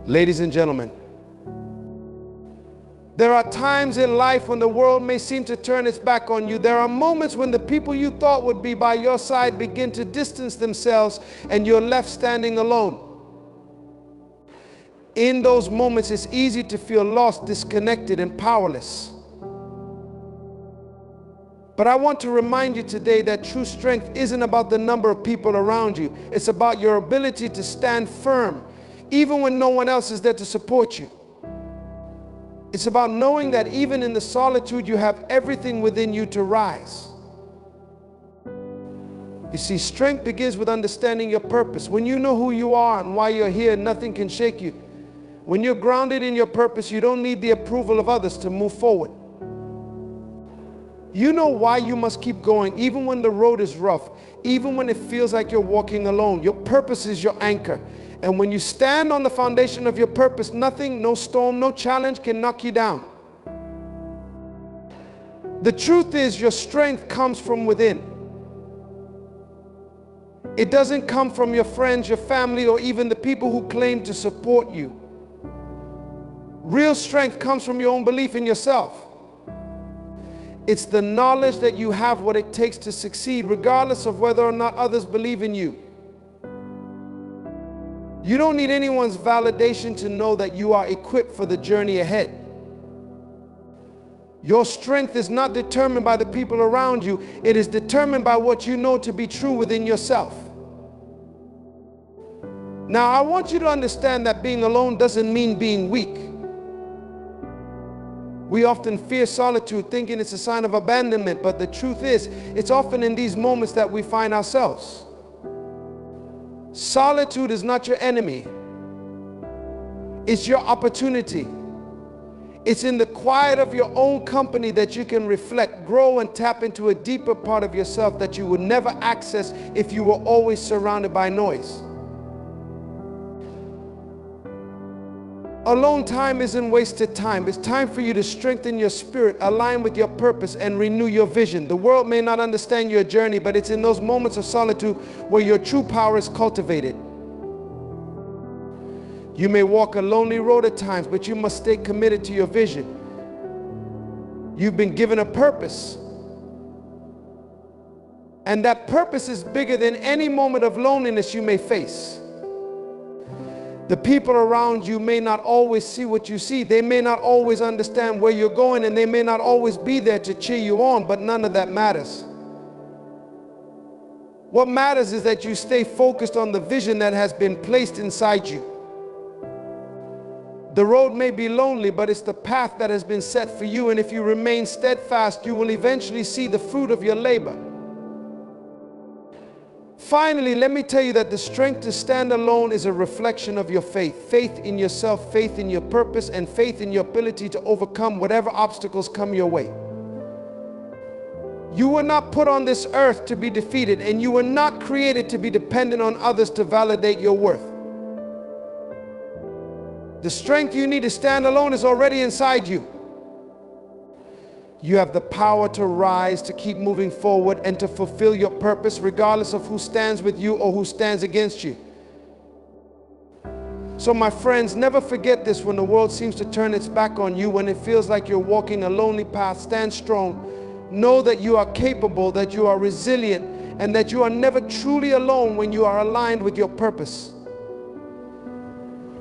Ladies and gentlemen, there are times in life when the world may seem to turn its back on you. There are moments when the people you thought would be by your side begin to distance themselves and you're left standing alone. In those moments, it's easy to feel lost, disconnected, and powerless. But I want to remind you today that true strength isn't about the number of people around you. It's about your ability to stand firm, even when no one else is there to support you. It's about knowing that even in the solitude, you have everything within you to rise. You see, strength begins with understanding your purpose. When you know who you are and why you're here, nothing can shake you. When you're grounded in your purpose, you don't need the approval of others to move forward. You know why you must keep going, even when the road is rough, even when it feels like you're walking alone. Your purpose is your anchor. And when you stand on the foundation of your purpose, nothing, no storm, no challenge can knock you down. The truth is, your strength comes from within. It doesn't come from your friends, your family, or even the people who claim to support you. Real strength comes from your own belief in yourself. It's the knowledge that you have what it takes to succeed, regardless of whether or not others believe in you. You don't need anyone's validation to know that you are equipped for the journey ahead. Your strength is not determined by the people around you. It is determined by what you know to be true within yourself. Now, I want you to understand that being alone doesn't mean being weak. We often fear solitude, thinking it's a sign of abandonment, but the truth is, it's often in these moments that we find ourselves. Solitude is not your enemy. It's your opportunity. It's in the quiet of your own company that you can reflect, grow, and tap into a deeper part of yourself that you would never access if you were always surrounded by noise. Alone time isn't wasted time. It's time for you to strengthen your spirit, align with your purpose, and renew your vision. The world may not understand your journey, but it's in those moments of solitude where your true power is cultivated. You may walk a lonely road at times, but you must stay committed to your vision. You've been given a purpose. And that purpose is bigger than any moment of loneliness you may face. The people around you may not always see what you see. They may not always understand where you're going, and they may not always be there to cheer you on, but none of that matters. What matters is that you stay focused on the vision that has been placed inside you. The road may be lonely, but it's the path that has been set for you, and if you remain steadfast, you will eventually see the fruit of your labor. Finally, let me tell you that the strength to stand alone is a reflection of your faith. Faith in yourself, faith in your purpose, and faith in your ability to overcome whatever obstacles come your way. You were not put on this earth to be defeated, and you were not created to be dependent on others to validate your worth. The strength you need to stand alone is already inside you. You have the power to rise, to keep moving forward, and to fulfill your purpose regardless of who stands with you or who stands against you. So my friends, never forget this when the world seems to turn its back on you, when it feels like you're walking a lonely path. Stand strong. Know that you are capable, that you are resilient, and that you are never truly alone when you are aligned with your purpose.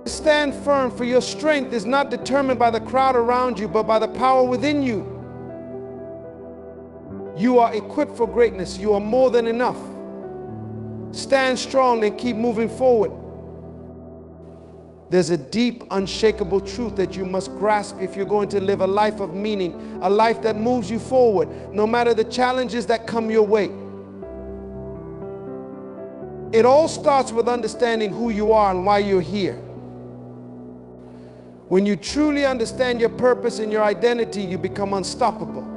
Stand firm, for your strength is not determined by the crowd around you, but by the power within you. You are equipped for greatness. You are more than enough. Stand strong and keep moving forward. There's a deep, unshakable truth that you must grasp if you're going to live a life of meaning, a life that moves you forward, no matter the challenges that come your way. It all starts with understanding who you are and why you're here. When you truly understand your purpose and your identity, you become unstoppable.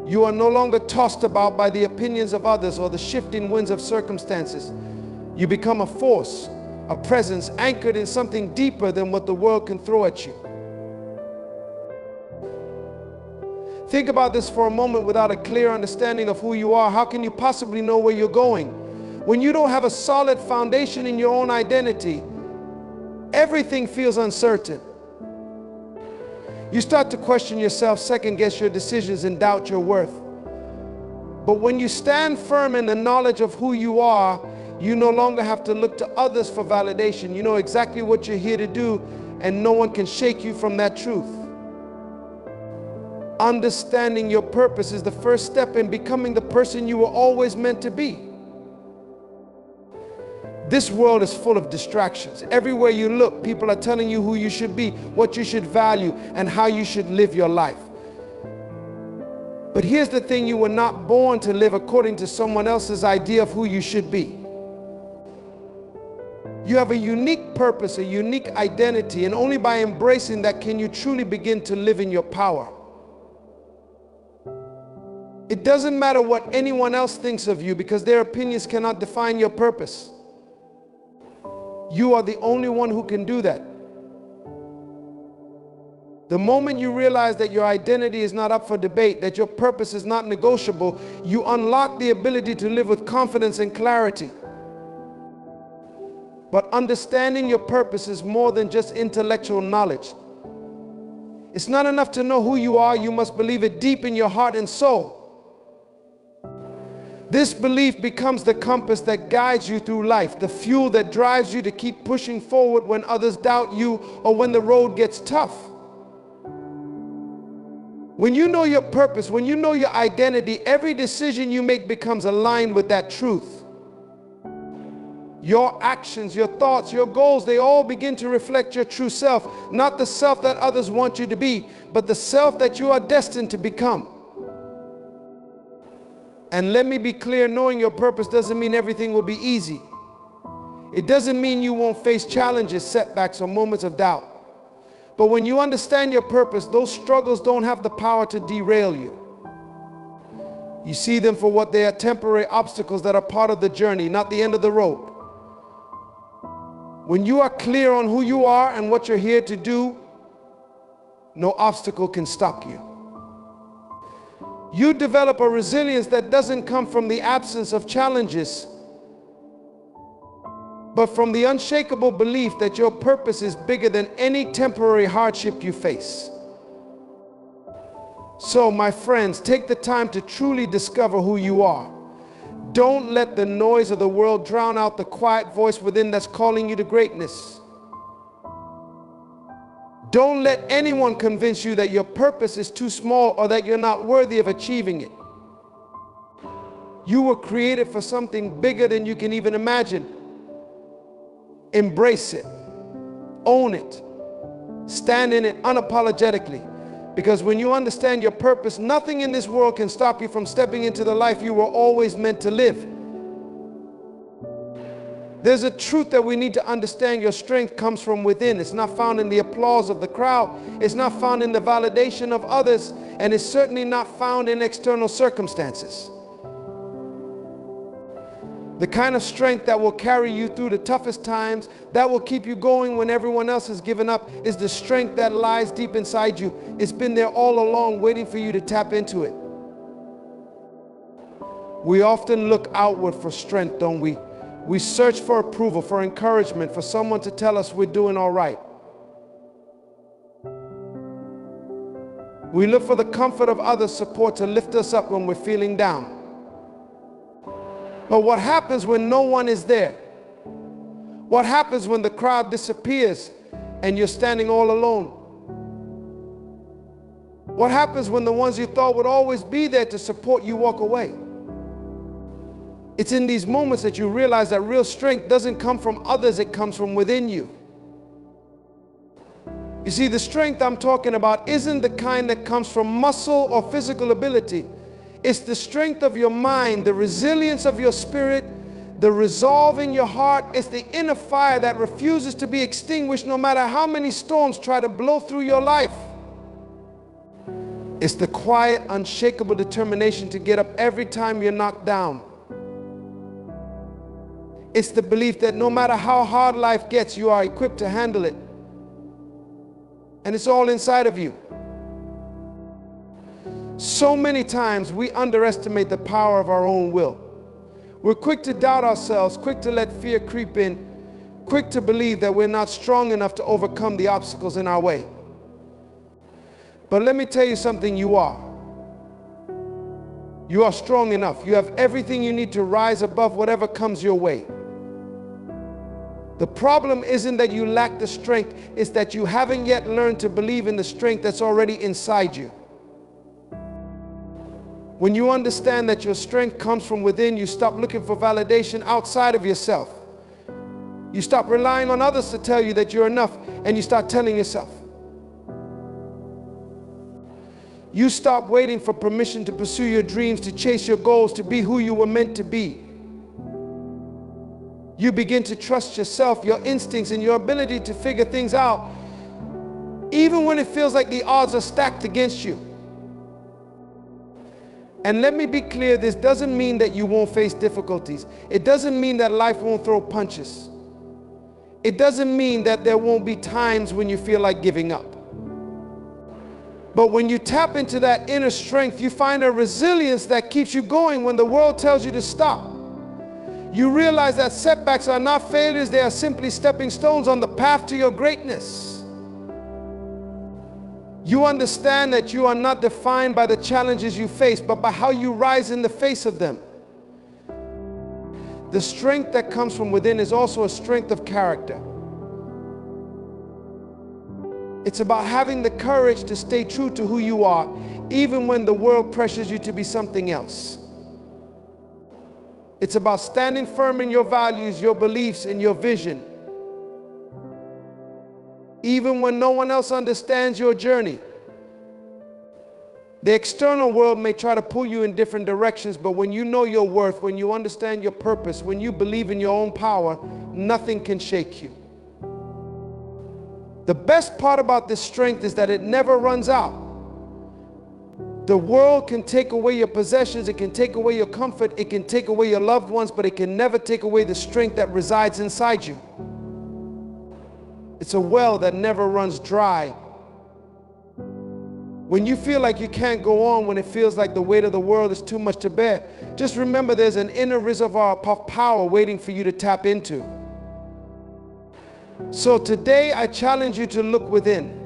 You are no longer tossed about by the opinions of others or the shifting winds of circumstances. You become a force, a presence anchored in something deeper than what the world can throw at you. Think about this for a moment. Without a clear understanding of who you are, how can you possibly know where you're going? When you don't have a solid foundation in your own identity, Everything feels uncertain. You start to question yourself, second guess your decisions, and doubt your worth. But when you stand firm in the knowledge of who you are, you no longer have to look to others for validation. You know exactly what you're here to do, and no one can shake you from that truth. Understanding your purpose is the first step in becoming the person you were always meant to be. This world is full of distractions. Everywhere you look, people are telling you who you should be, what you should value, and how you should live your life. But here's the thing, you were not born to live according to someone else's idea of who you should be. You have a unique purpose, a unique identity, and only by embracing that can you truly begin to live in your power. It doesn't matter what anyone else thinks of you, because their opinions cannot define your purpose. You are the only one who can do that. The moment you realize that your identity is not up for debate, that your purpose is not negotiable, you unlock the ability to live with confidence and clarity. But understanding your purpose is more than just intellectual knowledge. It's not enough to know who you are, you must believe it deep in your heart and soul. This belief becomes the compass that guides you through life, the fuel that drives you to keep pushing forward when others doubt you or when the road gets tough. When you know your purpose, when you know your identity, every decision you make becomes aligned with that truth. Your actions, your thoughts, your goals, they all begin to reflect your true self, not the self that others want you to be, but the self that you are destined to become. And let me be clear, knowing your purpose doesn't mean everything will be easy. It doesn't mean you won't face challenges, setbacks, or moments of doubt. But when you understand your purpose, those struggles don't have the power to derail you. You see them for what they are, temporary obstacles that are part of the journey, not the end of the road. When you are clear on who you are and what you're here to do, no obstacle can stop you. You develop a resilience that doesn't come from the absence of challenges, but from the unshakable belief that your purpose is bigger than any temporary hardship you face. So, my friends, take the time to truly discover who you are. Don't let the noise of the world drown out the quiet voice within that's calling you to greatness. Don't let anyone convince you that your purpose is too small or that you're not worthy of achieving it. You were created for something bigger than you can even imagine. Embrace it. Own it. Stand in it unapologetically. Because when you understand your purpose, nothing in this world can stop you from stepping into the life you were always meant to live. There's a truth that we need to understand. Your strength comes from within. It's not found in the applause of the crowd. It's not found in the validation of others. And it's certainly not found in external circumstances. The kind of strength that will carry you through the toughest times, that will keep you going when everyone else has given up, is the strength that lies deep inside you. It's been there all along, waiting for you to tap into it. We often look outward for strength, don't we? We search for approval, for encouragement, for someone to tell us we're doing all right. We look for the comfort of others' support to lift us up when we're feeling down. But what happens when no one is there? What happens when the crowd disappears and you're standing all alone? What happens when the ones you thought would always be there to support you walk away? It's in these moments that you realize that real strength doesn't come from others, it comes from within you. You see, the strength I'm talking about isn't the kind that comes from muscle or physical ability. It's the strength of your mind, the resilience of your spirit, the resolve in your heart. It's the inner fire that refuses to be extinguished no matter how many storms try to blow through your life. It's the quiet, unshakable determination to get up every time you're knocked down. It's the belief that no matter how hard life gets, you are equipped to handle it. And it's all inside of you. So many times we underestimate the power of our own will. We're quick to doubt ourselves, quick to let fear creep in. quick to believe that we're not strong enough to overcome the obstacles in our way. But let me tell you something, you are. You are strong enough. You have everything you need to rise above whatever comes your way. The problem isn't that you lack the strength, it's that you haven't yet learned to believe in the strength that's already inside you. When you understand that your strength comes from within, you stop looking for validation outside of yourself. You stop relying on others to tell you that you're enough, and you start telling yourself. You stop waiting for permission to pursue your dreams, to chase your goals, to be who you were meant to be. You begin to trust yourself, your instincts, and your ability to figure things out, even when it feels like the odds are stacked against you. And let me be clear, this doesn't mean that you won't face difficulties. It doesn't mean that life won't throw punches. It doesn't mean that there won't be times when you feel like giving up. But when you tap into that inner strength, you find a resilience that keeps you going when the world tells you to stop. You realize that setbacks are not failures, they are simply stepping stones on the path to your greatness. You understand that you are not defined by the challenges you face, but by how you rise in the face of them. The strength that comes from within is also a strength of character. It's about having the courage to stay true to who you are, even when the world pressures you to be something else. It's about standing firm in your values, your beliefs, and your vision, even when no one else understands your journey. The external world may try to pull you in different directions, but when you know your worth, when you understand your purpose, when you believe in your own power, nothing can shake you. The best part about this strength is that it never runs out. The world can take away your possessions, it can take away your comfort, it can take away your loved ones, but it can never take away the strength that resides inside you. It's a well that never runs dry. When you feel like you can't go on, when it feels like the weight of the world is too much to bear, just remember there's an inner reservoir of power waiting for you to tap into. So today I challenge you to look within.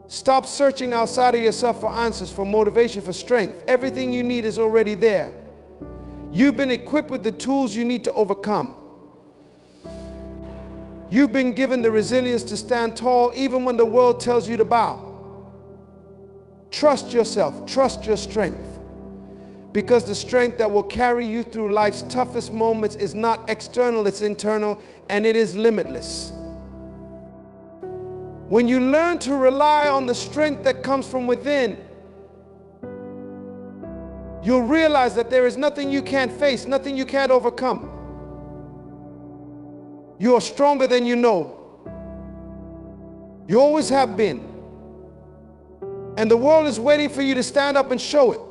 Stop searching outside of yourself for answers, for motivation, for strength. Everything you need is already there. You've been equipped with the tools you need to overcome. You've been given the resilience to stand tall even when the world tells you to bow. Trust yourself, trust your strength, because the strength that will carry you through life's toughest moments is not external, it's internal, and it is limitless. When you learn to rely on the strength that comes from within, you'll realize that there is nothing you can't face, nothing you can't overcome. You are stronger than you know. You always have been. And the world is waiting for you to stand up and show it.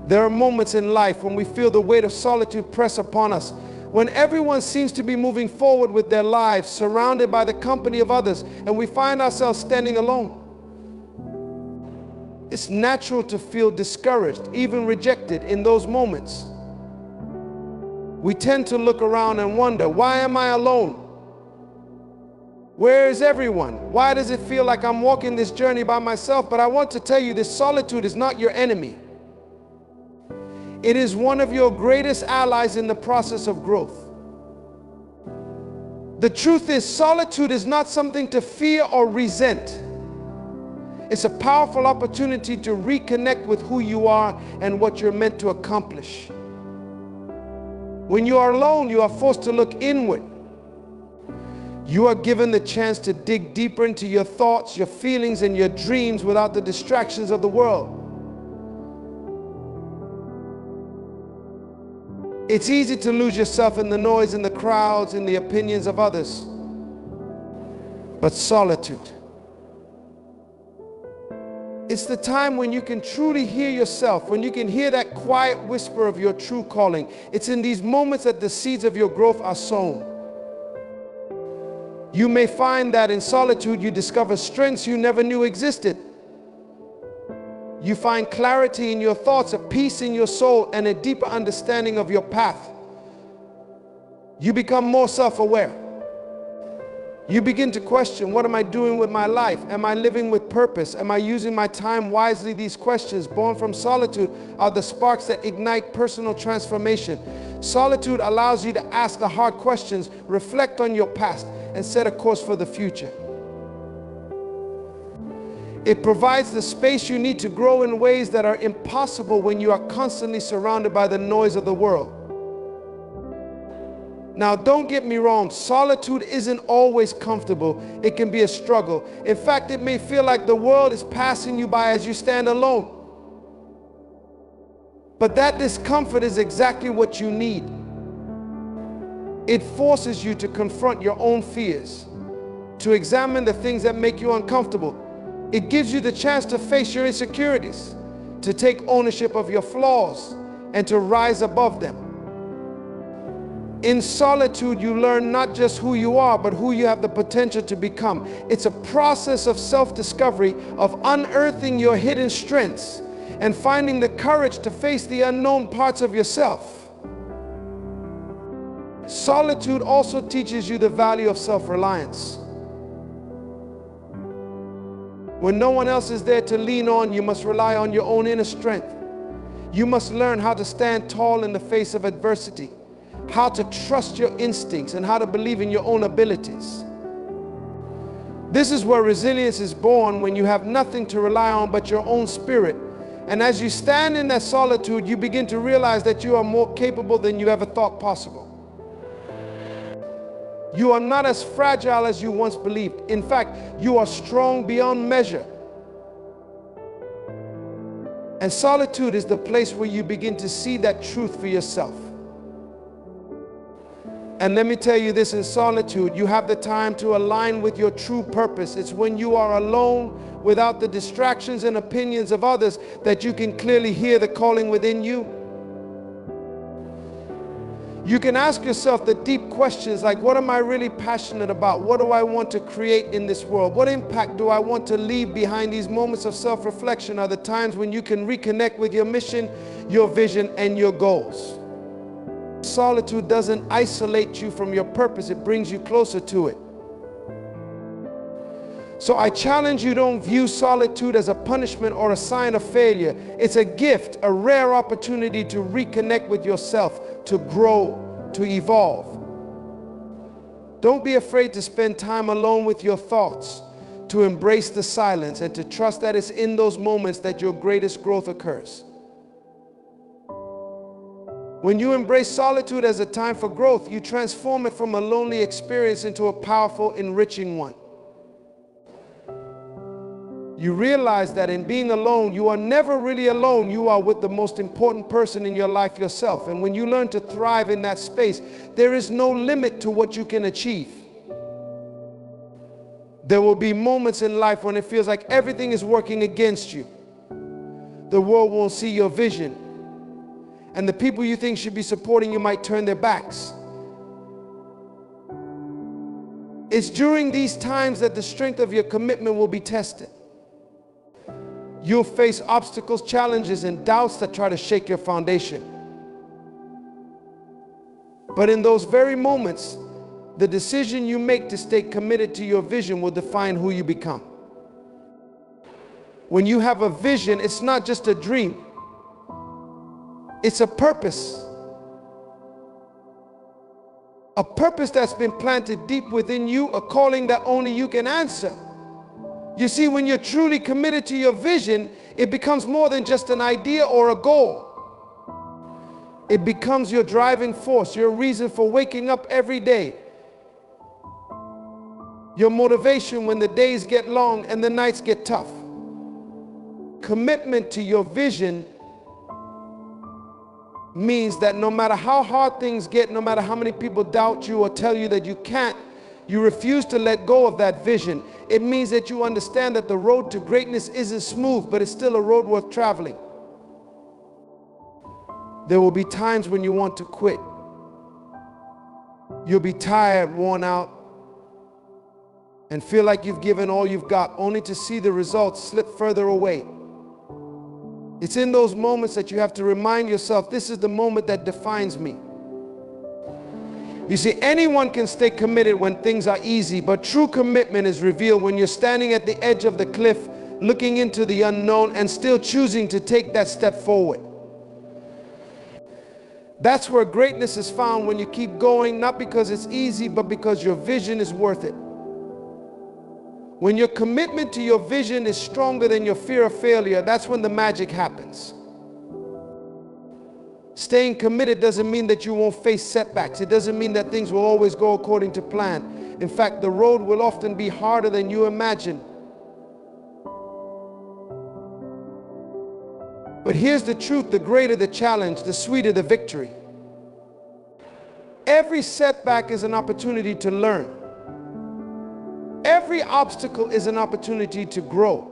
There are moments in life when we feel the weight of solitude press upon us, when everyone seems to be moving forward with their lives, surrounded by the company of others, and we find ourselves standing alone. It's natural to feel discouraged, even rejected in those moments. We tend to look around and wonder, why am I alone? Where is everyone? Why does it feel like I'm walking this journey by myself? But I want to tell you, this solitude is not your enemy. It is one of your greatest allies in the process of growth. The truth is, solitude is not something to fear or resent. It's a powerful opportunity to reconnect with who you are and what you're meant to accomplish. When you are alone, you are forced to look inward. You are given the chance to dig deeper into your thoughts, your feelings, and your dreams without the distractions of the world. It's easy to lose yourself in the noise, in the crowds, in the opinions of others. But solitude, it's the time when you can truly hear yourself, when you can hear that quiet whisper of your true calling. It's in these moments that the seeds of your growth are sown. You may find that in solitude you discover strengths you never knew existed. You find clarity in your thoughts, a peace in your soul, and a deeper understanding of your path. You become more self-aware. You begin to question, what am I doing with my life? Am I living with purpose? Am I using my time wisely? These questions, born from solitude, are the sparks that ignite personal transformation. Solitude allows you to ask the hard questions, reflect on your past, and set a course for the future. It provides the space you need to grow in ways that are impossible when you are constantly surrounded by the noise of the world. Now, don't get me wrong, solitude isn't always comfortable. It can be a struggle. In fact, it may feel like the world is passing you by as you stand alone. But that discomfort is exactly what you need. It forces you to confront your own fears, to examine the things that make you uncomfortable. It gives you the chance to face your insecurities, to take ownership of your flaws, and to rise above them. In solitude, you learn not just who you are, but who you have the potential to become. It's a process of self-discovery, of unearthing your hidden strengths and finding the courage to face the unknown parts of yourself. Solitude also teaches you the value of self-reliance. When no one else is there to lean on, you must rely on your own inner strength. You must learn how to stand tall in the face of adversity, how to trust your instincts, and how to believe in your own abilities. This is where resilience is born, when you have nothing to rely on but your own spirit. And as you stand in that solitude, you begin to realize that you are more capable than you ever thought possible. You are not as fragile as you once believed. In fact, you are strong beyond measure. And solitude is the place where you begin to see that truth for yourself. And let me tell you this, in solitude, you have the time to align with your true purpose. It's when you are alone, without the distractions and opinions of others, that you can clearly hear the calling within you. You can ask yourself the deep questions like, what am I really passionate about? What do I want to create in this world? What impact do I want to leave behind? These moments of self-reflection are the times when you can reconnect with your mission, your vision, and your goals. Solitude doesn't isolate you from your purpose, it brings you closer to it. So I challenge you, don't view solitude as a punishment or a sign of failure. It's a gift, a rare opportunity to reconnect with yourself, to grow, to evolve. Don't be afraid to spend time alone with your thoughts, to embrace the silence, and to trust that it's in those moments that your greatest growth occurs. When you embrace solitude as a time for growth, you transform it from a lonely experience into a powerful, enriching one. You realize that in being alone, you are never really alone. You are with the most important person in your life, yourself. And when you learn to thrive in that space, there is no limit to what you can achieve. There will be moments in life when it feels like everything is working against you. The world won't see your vision. And the people you think should be supporting you might turn their backs. It's during these times that the strength of your commitment will be tested. You'll face obstacles, challenges, and doubts that try to shake your foundation. But in those very moments, the decision you make to stay committed to your vision will define who you become. When you have a vision, it's not just a dream. It's a purpose. A purpose that's been planted deep within you, a calling that only you can answer. You see, when you're truly committed to your vision, it becomes more than just an idea or a goal. It becomes your driving force, your reason for waking up every day, your motivation when the days get long and the nights get tough. Commitment to your vision means that no matter how hard things get, no matter how many people doubt you or tell you that you can't, you refuse to let go of that vision. It means that you understand that the road to greatness isn't smooth, but it's still a road worth traveling. There will be times when you want to quit. You'll be tired, worn out, and feel like you've given all you've got, only to see the results slip further away. It's in those moments that you have to remind yourself, this is the moment that defines me. You see, anyone can stay committed when things are easy, but true commitment is revealed when you're standing at the edge of the cliff, looking into the unknown and still choosing to take that step forward. That's where greatness is found, when you keep going, not because it's easy, but because your vision is worth it. When your commitment to your vision is stronger than your fear of failure, that's when the magic happens. Staying committed doesn't mean that you won't face setbacks. It doesn't mean that things will always go according to plan. In fact, the road will often be harder than you imagine. But here's the truth: the greater the challenge, the sweeter the victory. Every setback is an opportunity to learn. Every obstacle is an opportunity to grow.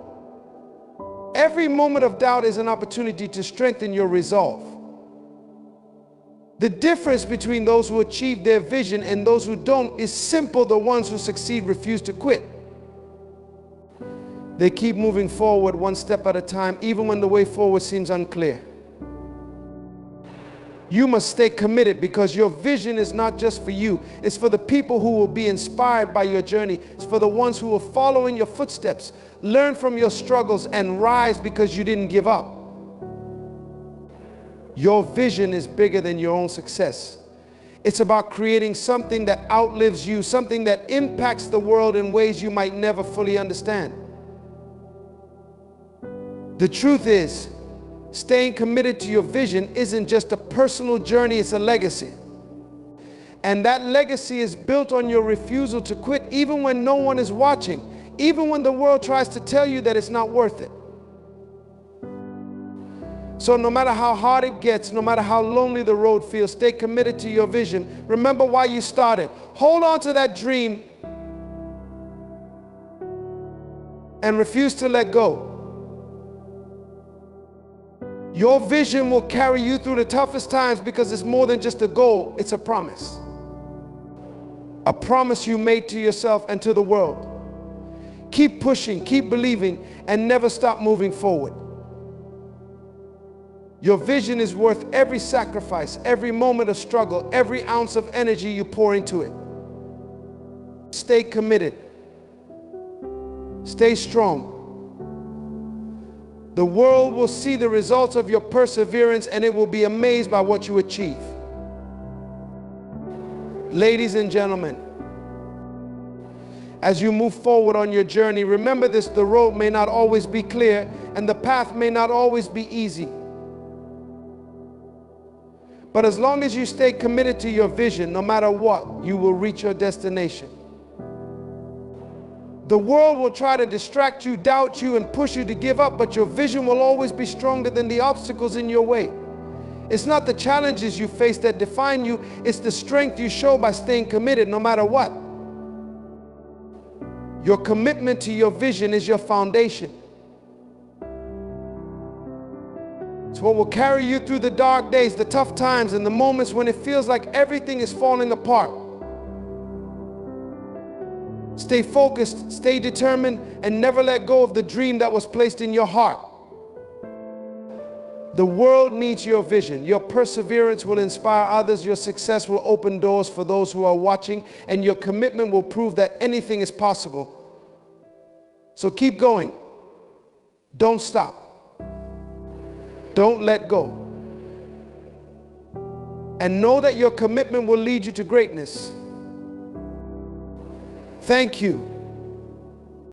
Every moment of doubt is an opportunity to strengthen your resolve. The difference between those who achieve their vision and those who don't is simple. The ones who succeed refuse to quit. They keep moving forward one step at a time, even when the way forward seems unclear. You must stay committed, because your vision is not just for you. It's for the people who will be inspired by your journey. It's for the ones who will follow in your footsteps, learn from your struggles, and rise because you didn't give up. Your vision is bigger than your own success. It's about creating something that outlives you, something that impacts the world in ways you might never fully understand. The truth is, staying committed to your vision isn't just a personal journey, it's a legacy. And that legacy is built on your refusal to quit, even when no one is watching, even when the world tries to tell you that it's not worth it. So no matter how hard it gets, no matter how lonely the road feels, stay committed to your vision. Remember why you started. Hold on to that dream and refuse to let go. Your vision will carry you through the toughest times, because it's more than just a goal, it's a promise. A promise you made to yourself and to the world. Keep pushing, keep believing, and never stop moving forward. Your vision is worth every sacrifice, every moment of struggle, every ounce of energy you pour into it. Stay committed. Stay strong. The world will see the results of your perseverance, and it will be amazed by what you achieve. Ladies and gentlemen, as you move forward on your journey, remember this: the road may not always be clear, and the path may not always be easy. But as long as you stay committed to your vision, no matter what, you will reach your destination. The world will try to distract you, doubt you, and push you to give up, but your vision will always be stronger than the obstacles in your way. It's not the challenges you face that define you, it's the strength you show by staying committed no matter what. Your commitment to your vision is your foundation. It's what will carry you through the dark days, the tough times, and the moments when it feels like everything is falling apart. Stay focused, stay determined, and never let go of the dream that was placed in your heart. The world needs your vision. Your perseverance will inspire others. Your success will open doors for those who are watching, and your commitment will prove that anything is possible. So keep going. Don't stop. Don't let go. And know that your commitment will lead you to greatness. Thank you